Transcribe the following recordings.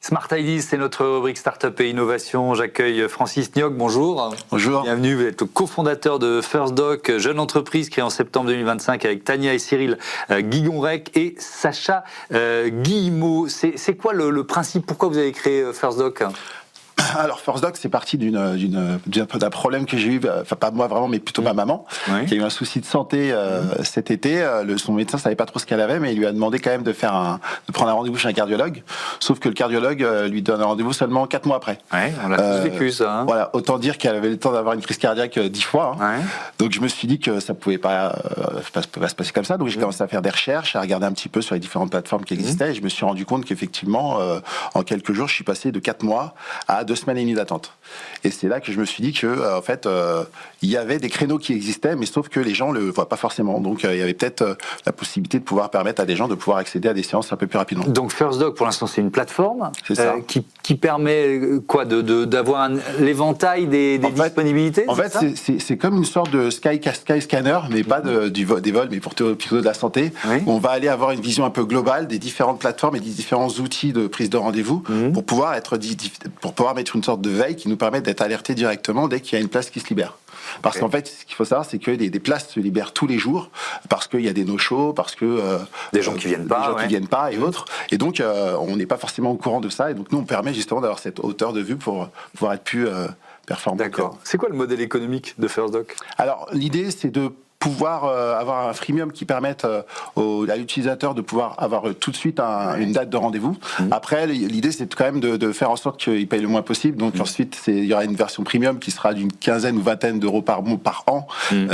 Smart Ideas, c'est notre rubrique Startup et Innovation. J'accueille Francis Niok, bonjour. Bonjour. Bienvenue, vous êtes le cofondateur de FirstDoc, jeune entreprise créée en septembre 2025 avec Tania et Cyril Guigonrec et Sacha Guillemot. C'est quoi le principe? Pourquoi vous avez créé FirstDoc? Alors FirstDoc, c'est parti d'un problème que j'ai eu, enfin pas moi vraiment, mais plutôt ma maman, qui a eu un souci de santé cet été. Son médecin savait pas trop ce qu'elle avait, mais il lui a demandé quand même de prendre un rendez-vous chez un cardiologue. Sauf que le cardiologue lui donne un rendez-vous seulement 4 mois après. Ouais, on l'a tous vécu ça. Hein. Voilà, autant dire qu'elle avait le temps d'avoir une crise cardiaque 10 fois. Hein. Ouais. Donc je me suis dit que ça pouvait pas se passer comme ça. Donc j'ai commencé à faire des recherches, à regarder un petit peu sur les différentes plateformes qui existaient, et je me suis rendu compte qu'effectivement, en quelques jours, je suis passé de 4 mois à 2 semaines et demie d'attente. Et c'est là que je me suis dit que, en fait, il y avait des créneaux qui existaient, mais sauf que les gens le voient pas forcément. Donc, il y avait peut-être la possibilité de pouvoir permettre à des gens de pouvoir accéder à des séances un peu plus rapidement. Donc, FirstDoc, pour l'instant, c'est une plateforme qui permet quoi d'avoir l'éventail des disponibilités. En fait, c'est comme une sorte de sky scanner, mais pas des vols, mais plutôt de la santé. Oui. Où on va aller avoir une vision un peu globale des différentes plateformes et des différents outils de prise de rendez-vous pour pouvoir mettre une sorte de veille qui nous permet d'être alerté directement dès qu'il y a une place qui se libère. Parce qu'en fait, ce qu'il faut savoir, c'est que des places se libèrent tous les jours, parce qu'il y a des no-shows, parce que des gens qui viennent viennent pas et autres. Et donc, on n'est pas forcément au courant de ça. Et donc, nous, on permet justement d'avoir cette hauteur de vue pour pouvoir être plus performant. D'accord. C'est quoi le modèle économique de FirstDoc? Alors, l'idée, c'est de pouvoir avoir un freemium qui permette à l'utilisateur de pouvoir avoir tout de suite une date de rendez-vous. Après, l'idée, c'est quand même de faire en sorte qu'il paye le moins possible. Donc ensuite, il y aura une version premium qui sera d'une quinzaine ou vingtaine d'euros par an,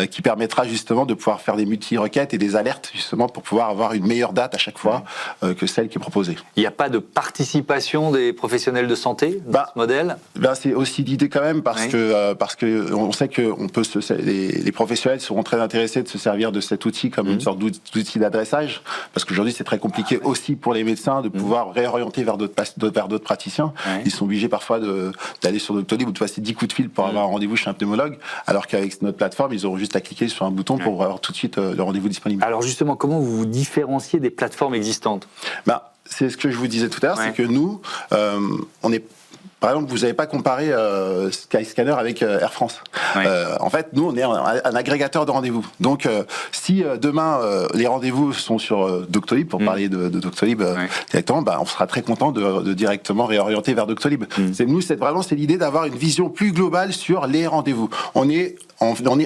qui permettra justement de pouvoir faire des multi-requêtes et des alertes, justement, pour pouvoir avoir une meilleure date à chaque fois que celle qui est proposée. Il n'y a pas de participation des professionnels de santé dans ce modèle? C'est aussi l'idée quand même, parce que on sait que les professionnels seront très intéressés de se servir de cet outil comme une sorte d'outil d'adressage, parce qu'aujourd'hui c'est très compliqué aussi pour les médecins de pouvoir réorienter vers d'autres praticiens. Ils sont obligés parfois d'aller sur Doctolib ou de passer 10 coups de fil pour avoir un rendez-vous chez un pneumologue, alors qu'avec notre plateforme ils auront juste à cliquer sur un bouton pour avoir tout de suite le rendez-vous disponible. Alors justement, comment vous vous différenciez des plateformes existantes? C'est ce que je vous disais tout à l'heure, c'est que nous, on est... Par exemple, vous n'avez pas comparé Skyscanner avec Air France. En fait, nous, on est un agrégateur de rendez-vous. Donc, si demain, les rendez-vous sont sur Doctolib, pour parler de Doctolib directement, on sera très content de directement réorienter vers Doctolib. C'est l'idée d'avoir une vision plus globale sur les rendez-vous. On est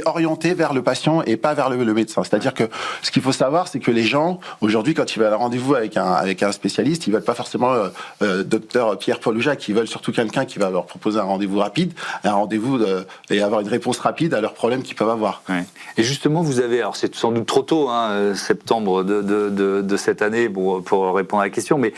orienté vers le patient et pas vers le médecin. C'est-à-dire que ce qu'il faut savoir, c'est que les gens, aujourd'hui, quand ils veulent un rendez-vous avec un spécialiste, ils veulent pas forcément docteur Pierre-Paul ou Jacques, ils veulent surtout quelqu'un qui va leur proposer un rendez-vous rapide, et avoir une réponse rapide à leurs problèmes qu'ils peuvent avoir. Et justement, vous avez, alors c'est sans doute trop tôt, septembre de cette année, pour répondre à la question, mais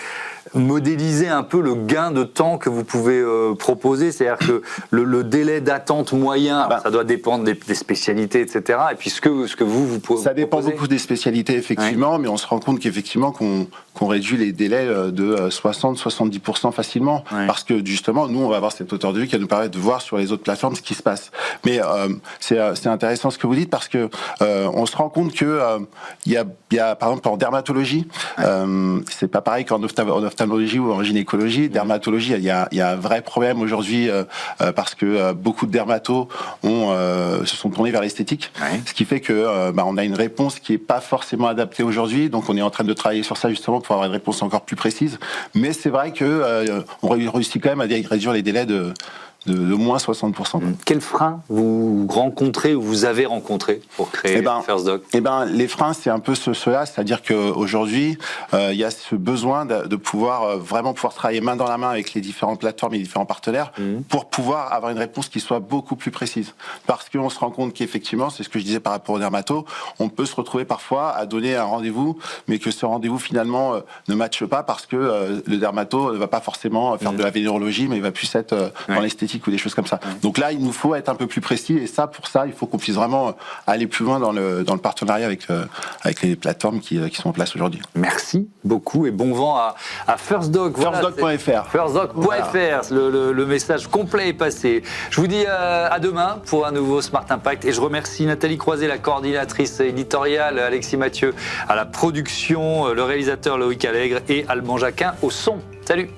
modéliser un peu le gain de temps que vous pouvez proposer, c'est-à-dire que le délai d'attente moyen, ça doit dépendre des spécialités, etc. Et puis ce que vous pouvez. Ça dépend beaucoup des spécialités, effectivement, mais on se rend compte qu'effectivement qu'on réduit les délais de 60-70% facilement, parce que justement, nous, on va avoir cette hauteur de vue qui va nous permettre de voir sur les autres plateformes ce qui se passe. Mais c'est intéressant ce que vous dites, parce que on se rend compte que il y a par exemple en dermatologie, c'est pas pareil qu'en ophtalmologie ou en gynécologie. Dermatologie, il y a un vrai problème aujourd'hui, parce que beaucoup de dermatos se sont tournés vers l'esthétique, ce qui fait que on a une réponse qui est pas forcément adaptée aujourd'hui. Donc on est en train de travailler sur ça justement pour avoir une réponse encore plus précise. Mais c'est vrai que on réussit quand même à réduire les délais de moins 60%. Quels freins vous rencontrez ou vous avez rencontré pour créer FirstDoc? Les freins, c'est un peu cela, c'est-à-dire qu'aujourd'hui, il y a ce besoin de pouvoir vraiment pouvoir travailler main dans la main avec les différentes plateformes et les différents partenaires pour pouvoir avoir une réponse qui soit beaucoup plus précise. Parce qu'on se rend compte qu'effectivement, c'est ce que je disais par rapport au dermato, on peut se retrouver parfois à donner un rendez-vous, mais que ce rendez-vous finalement ne matche pas parce que le dermato ne va pas forcément faire de la vénérologie, mais il va plus être dans l'esthétique ou des choses comme ça. Donc là, il nous faut être un peu plus précis, et pour ça, il faut qu'on puisse vraiment aller plus loin dans le partenariat avec les plateformes qui sont en place aujourd'hui. Merci beaucoup et bon vent à FirstDoc. FirstDoc.fr. FirstDoc.fr, le message complet est passé. Je vous dis à demain pour un nouveau Smart Impact, et je remercie Nathalie Croiset, la coordinatrice éditoriale, Alexis Mathieu à la production, le réalisateur Loïc Allègre et Alban Jacquin au son. Salut!